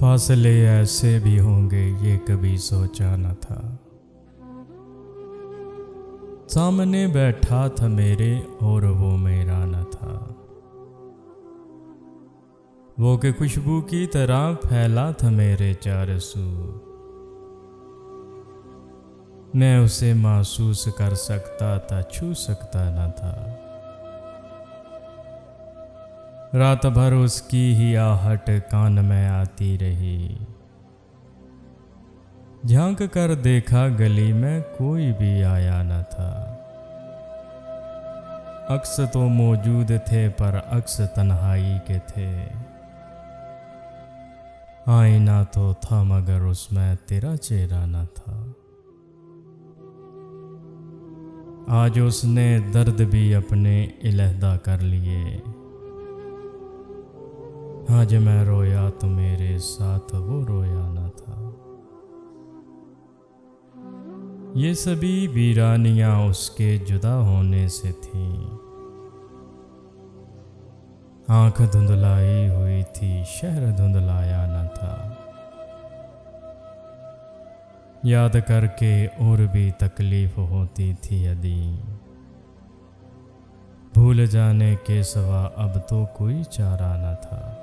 फासले ऐसे भी होंगे ये कभी सोचा न था। सामने बैठा था मेरे और वो मेरा न था। वो के खुशबू की तरह फैला था मेरे चारसू। मैं उसे महसूस कर सकता था, छू सकता न था। रात भर उसकी ही आहट कान में आती रही। झांक कर देखा गली में कोई भी आया न था। अक्स तो मौजूद थे पर अक्स तन्हाई के थे। आईना तो था मगर उसमें तेरा चेहरा न था। आज उसने दर्द भी अपने इलहदा कर लिए। आज मैं रोया तो मेरे साथ वो रोया न था। ये सभी वीरानियां उसके जुदा होने से थीं। आंख धुंधलाई हुई थी, शहर धुंधलाया न था। याद करके और भी तकलीफ होती थी यदि। भूल जाने के सिवा अब तो कोई चारा न था।